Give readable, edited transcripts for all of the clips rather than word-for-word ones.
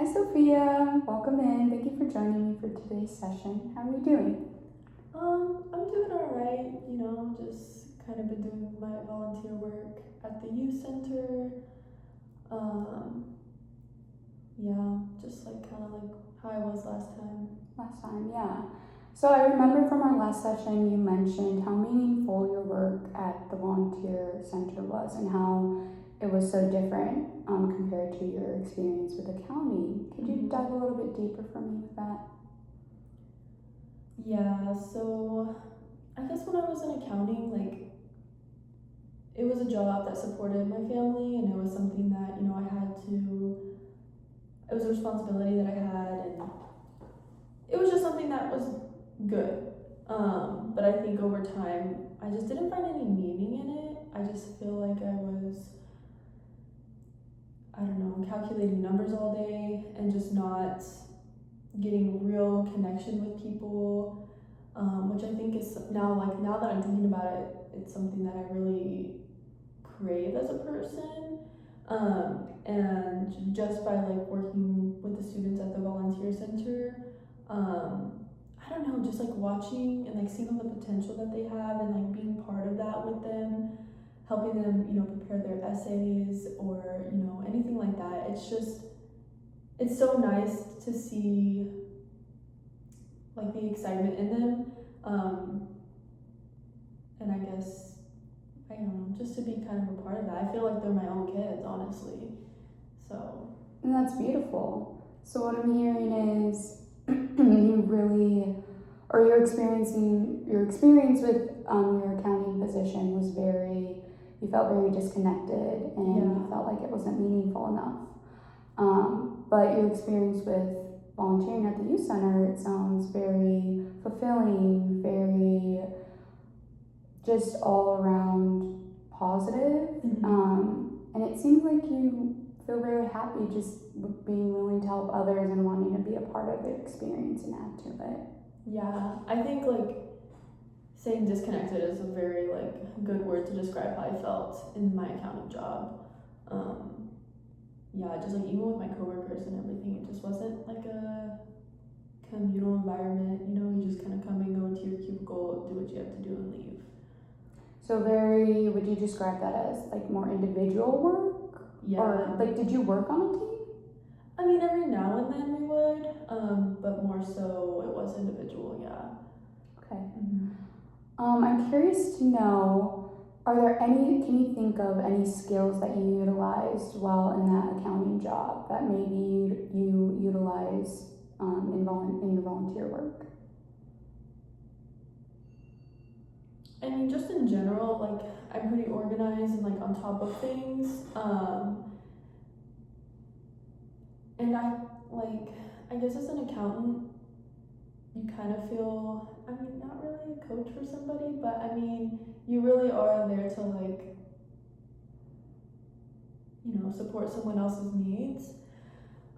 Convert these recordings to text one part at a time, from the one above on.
Hi, Sophia. Welcome in. Thank you for joining me for today's session. How are you doing? I'm doing alright, just kind of been doing my volunteer work at the youth center. Um, yeah, just like kind of like how I was last time. Last time, yeah. So I remember from our last session you mentioned how meaningful your work at the volunteer center was and how it was so different compared to your experience with the county. Could you dive a little bit deeper for me with that? Yeah, so I guess when I was in accounting, like it was a job that supported my family and it was something that, it was a responsibility that I had and it was just something that was good. But I think over time, I just didn't find any meaning in it. I just feel like I was, I don't know, calculating numbers all day and just not getting real connection with people, which I think is now that I'm thinking about it, it's something that I really crave as a person. And just by like working with the students at the volunteer center, I don't know, just like watching and like seeing all the potential that they have and like being part of that with them, helping them, prepare their essays or, anything like that. It's so nice to see like the excitement in them. And I guess, I don't know, just to be kind of a part of that. I feel like they're my own kids, honestly. So. And that's beautiful. So what I'm hearing is you really, or your experience with your accounting position was you felt very disconnected and you felt like it wasn't meaningful enough. But your experience with volunteering at the youth center, it sounds very fulfilling, very just all around positive. And it seems like you feel very happy just being willing to help others and wanting to be a part of their experience and add to it. Yeah, I think like saying disconnected is a very like good word to describe how I felt in my accounting job. Yeah, just like even with my coworkers and everything, it just wasn't like a communal environment. You just kind of come and go into your cubicle, do what you have to do, and leave. So would you describe that as like more individual work? Yeah. Or like, did you work on a team? I mean, every now and then we would, but more so it was individual, yeah. Okay. I'm curious to know, can you think of any skills that you utilized while in that accounting job that maybe you utilize in your volunteer work? I mean, just in general, like I'm pretty organized and like on top of things. And I guess as an accountant, you kind of feel, I mean, not really a coach for somebody, but I mean, you really are there to like, support someone else's needs.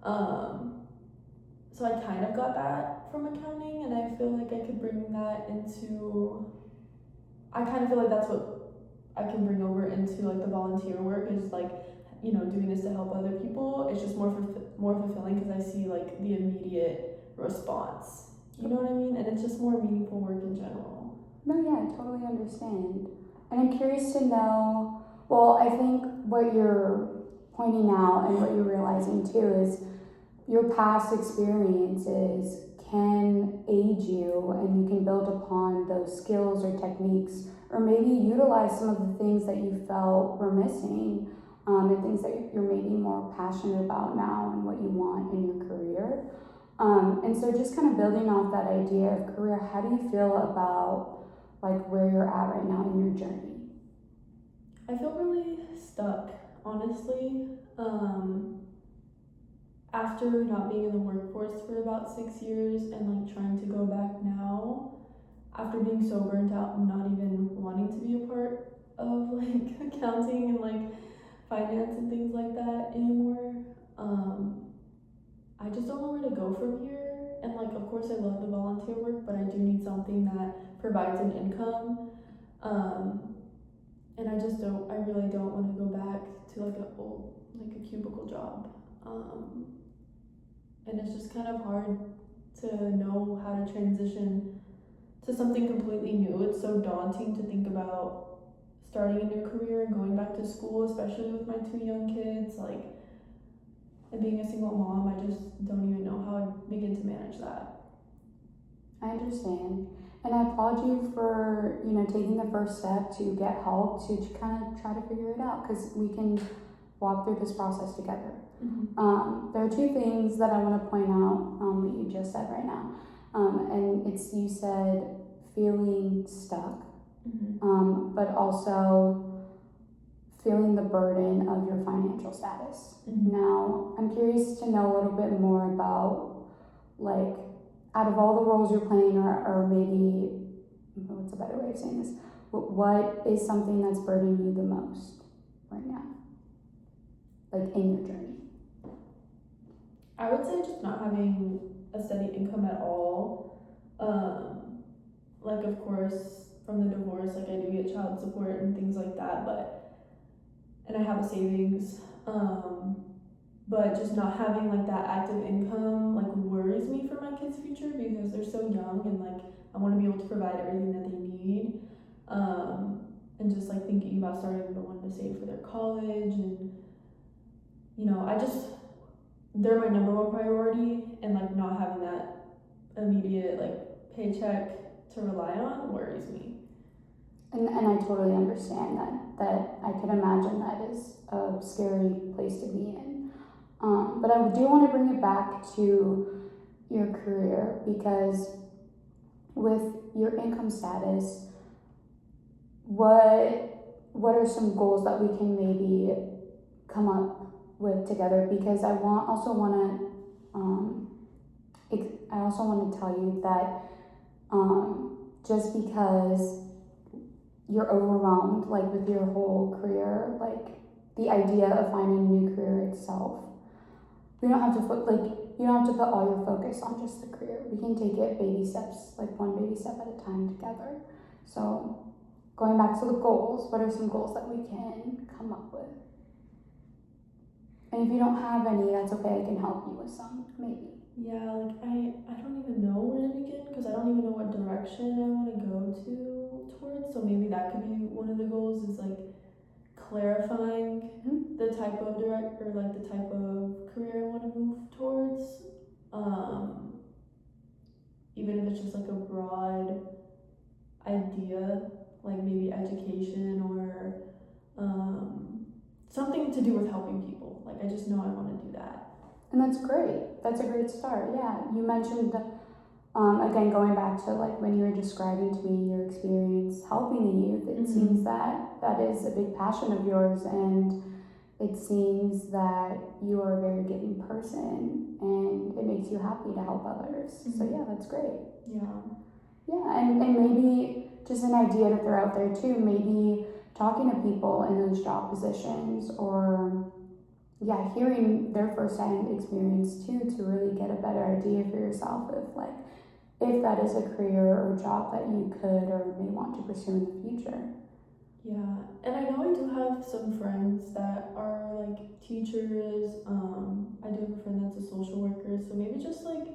So I kind of got that from accounting, and I feel like I could bring that into, I kind of feel like that's what I can bring over into like the volunteer work is like, doing this to help other people. It's just more fulfilling because I see like the immediate response. You know what I mean? And it's just more meaningful work in general. No, yeah, I totally understand. And I'm curious to know, well, I think what you're pointing out and what you're realizing too is your past experiences can aid you and you can build upon those skills or techniques or maybe utilize some of the things that you felt were missing and things that you're maybe more passionate about now and what you want in your career. And so just kind of building off that idea of career, how do you feel about like where you're at right now in your journey? I feel really stuck, honestly. After not being in the workforce for about 6 years and like trying to go back now, after being so burnt out and not even wanting to be a part of like accounting and like finance and things like that anymore, I just don't know where to go from here. And like, of course, I love the volunteer work, but I do need something that provides an income. And I really don't want to go back to like a cubicle job. and it's just kind of hard to know how to transition to something completely new. It's so daunting to think about starting a new career and going back to school, especially with my 2 young kids, like, and being a single mom. I just don't even know how I'd begin to manage that. I understand. And I applaud you for, taking the first step to get help to kind of try to figure it out, because we can walk through this process together. There are two things that I want to point out that you just said right now. And it's, you said feeling stuck, but also feeling the burden of your financial status. Now, I'm curious to know a little bit more about, like, out of all the roles you're playing, or maybe, what's a better way of saying this? What is something that's burdening you the most right now? Like, in your journey? I would say just not having a steady income at all. Like, of course, from the divorce, like, I do get child support and things like that, and I have a savings, but just not having, like, that active income, like, worries me for my kids' future, because they're so young, and, like, I want to be able to provide everything that they need, and just, like, thinking about starting to want to save for their college, and, they're my number one priority, and, like, not having that immediate, like, paycheck to rely on worries me. And I totally understand that I can imagine that is a scary place to be in. But I do want to bring it back to your career, because with your income status, what are some goals that we can maybe come up with together? Because I also want to tell you that just because you're overwhelmed, like, with your whole career, like, the idea of finding a new career itself, you don't have to put all your focus on just the career. We can take it baby steps, like one baby step at a time together. So going back to the goals, what are some goals that we can come up with? And if you don't have any, that's okay, I can help you with some, maybe. Yeah, like, I don't even know where to begin, because I don't even know what direction I want to go towards, so maybe that could be one of the goals, is, like, clarifying the type of the type of career I want to move towards, even if it's just, like, a broad idea, like maybe education, or something to do with helping people. Like, I just know I want to do that. And that's great. That's a great start. Yeah, you mentioned, again, going back to, like, when you were describing to me your experience helping the youth, it seems that is a big passion of yours, and it seems that you are a very giving person, and it makes you happy to help others. So yeah, that's great. Yeah, and maybe just an idea to throw out there too, maybe talking to people in those job positions, or hearing their first-hand experience too, to really get a better idea for yourself if that is a career or job that you could or may want to pursue in the future. Yeah, and I know I do have some friends that are, like, teachers. I do have a friend that's a social worker, so maybe just, like,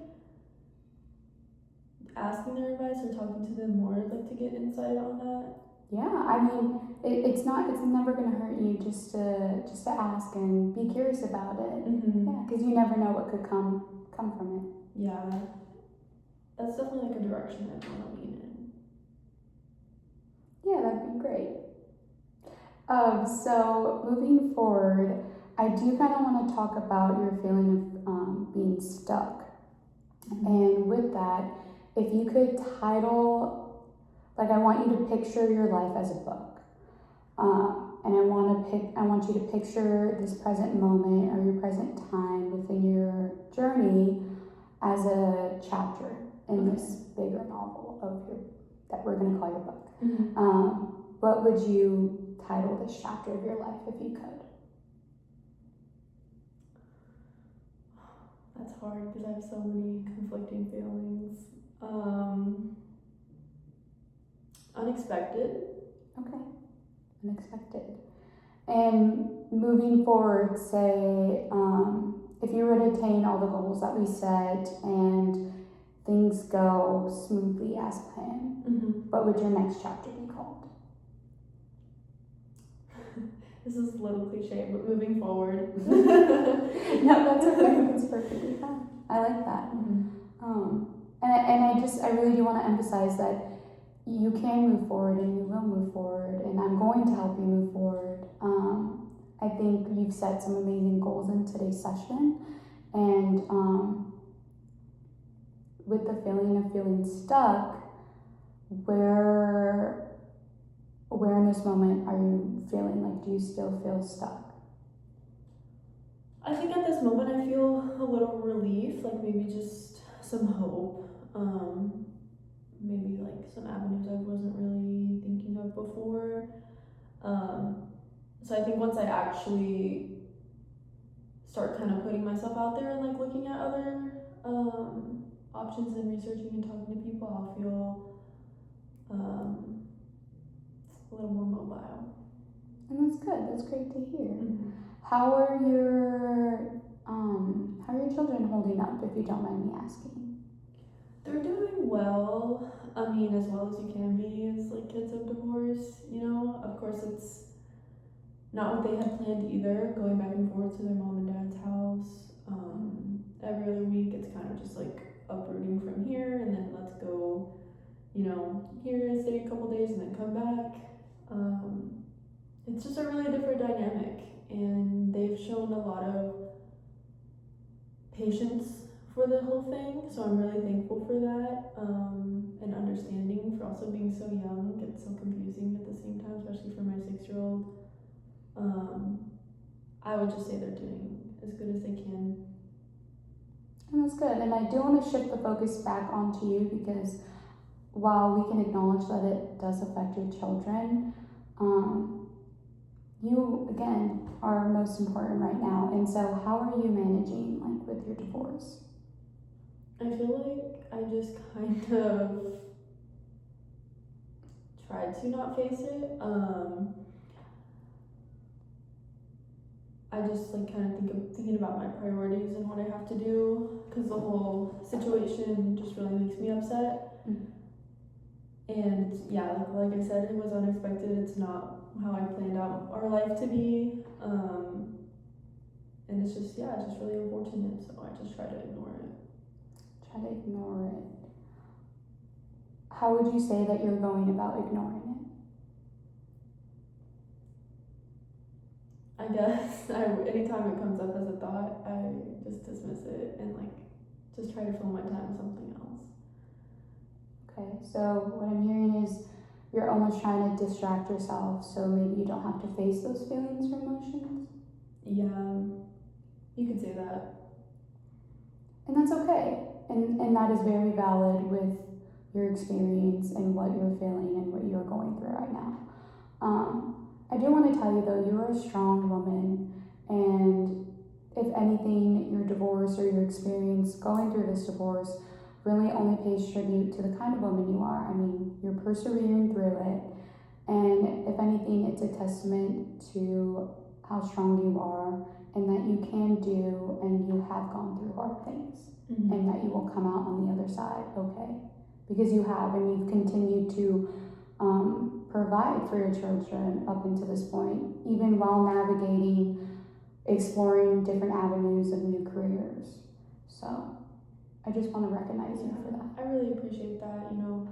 asking their advice or talking to them more, like, to get insight on that. Yeah, I mean, it's never gonna hurt you just to ask and be curious about it. Yeah, because you never know what could come from it. Yeah, that's definitely, like, a direction I want to lean in. Yeah, that'd be great. So moving forward, I do kind of want to talk about your feeling of being stuck. And with that, if you could title, like, I want you to picture your life as a book. And I want you to picture this present moment or your present time within your journey as a chapter in this bigger novel that we're going to call your book. What would you title this chapter of your life if you could? That's hard because I have so many conflicting feelings. Unexpected. Okay, unexpected. And moving forward, say, if you were would attain all the goals that we set and things go smoothly as planned, what would your next chapter be called? This is a little cliche, but moving forward. No, that's okay. It's perfectly fine. I like that. And I really do want to emphasize that you can move forward and you will move forward, and I'm going to help you move forward. I think you've set some amazing goals in today's session, and with the feeling of feeling stuck, where in this moment are you feeling like, do you still feel stuck? I think at this moment I feel a little relief, like maybe just some hope, maybe like some avenues I wasn't really thinking of before. So I think once I actually start kind of putting myself out there and like looking at other options and researching and talking to people, I'll feel a little more mobile. And that's good. That's great to hear. How are your children holding up, if you don't mind me asking? They're doing well. I mean, as well as you can be as like kids of divorce, you know. Of course, it's not what they had planned either, going back and forth to their mom and dad's house. Every other week, it's kind of just like uprooting from here, and then let's go, you know, here and stay a couple days and then come back. It's just a really different dynamic, and they've shown a lot of patience for the whole thing, so I'm really thankful for that, and understanding for also being so young. It's so confusing at the same time, especially for my 6-year-old. I would just say they're doing as good as they can. And that's good. And I do want to shift the focus back onto you, because while we can acknowledge that it does affect your children, you again are most important right now. And so how are you managing like with your divorce? I feel like I just kind of tried to not face it. I just like kind of thinking about my priorities and what I have to do, because the whole situation just really makes me upset. And yeah, like I said, it was unexpected. It's not how I planned out our life to be. And it's just really unfortunate. So I just try to ignore it. How would you say that you're going about ignoring it? I guess anytime it comes up as a thought, I just dismiss it and like just try to fill my time with something else. Okay, so what I'm hearing is you're almost trying to distract yourself, so maybe you don't have to face those feelings or emotions? Yeah, you could say that. And that's okay. And that is very valid with your experience and what you're feeling and what you're going through right now. I do want to tell you though, you're a strong woman, and if anything, your divorce or your experience going through this divorce really only pays tribute to the kind of woman you are. I mean, you're persevering through it, and if anything, it's a testament to how strong you are and that you can do and you have gone through hard things, and that you will come out on the other side okay, because you have, and you've continued to provide for your children up until this point, even while navigating, exploring different avenues of new careers. So I just want to recognize you for that. I really appreciate that. You know,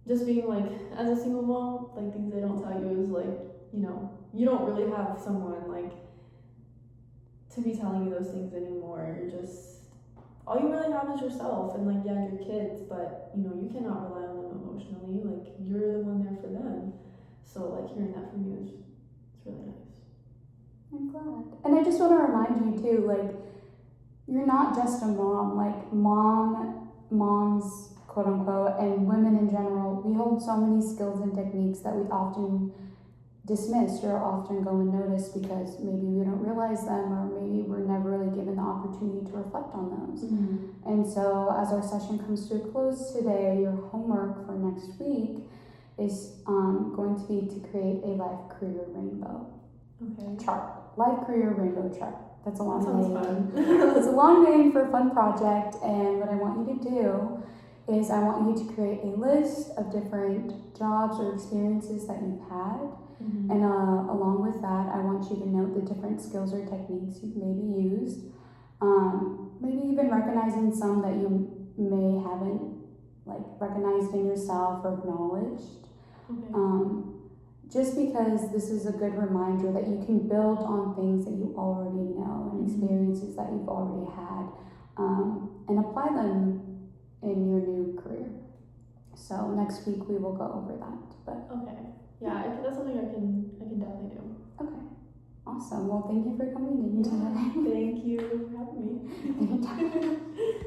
just being like, as a single mom, like things they don't tell you is like, you know, you don't really have someone like to be telling you those things anymore. You're just, all you really have is yourself and like, yeah, your kids, but you know, you cannot rely on them emotionally. Like, you're the one there for them. So like hearing that from you is, it's really nice. I'm glad. And I just want to remind you too, like, you're not just a mom. Like moms, quote unquote, and women in general, we hold so many skills and techniques that we often dismiss or often go unnoticed because maybe we don't realize them, or maybe we're never really given the opportunity to reflect on those. And so as our session comes to a close today, your homework for next week is going to be to create a life career rainbow chart. Life career rainbow chart. That's a long name. long name for a fun project, and what I want you to do is I want you to create a list of different jobs or experiences that you've had. Mm-hmm. And along with that, I want you to note the different skills or techniques you've maybe used. Maybe even recognizing some that you may haven't like recognized in yourself or acknowledged. Okay. Just because this is a good reminder that you can build on things that you already know and experiences that you've already had, and apply them in your new career. So next week we will go over that. But Okay. Yeah, that's something I can definitely do. okay, awesome. Well, thank you for coming in today. Thank you for having me. Anytime.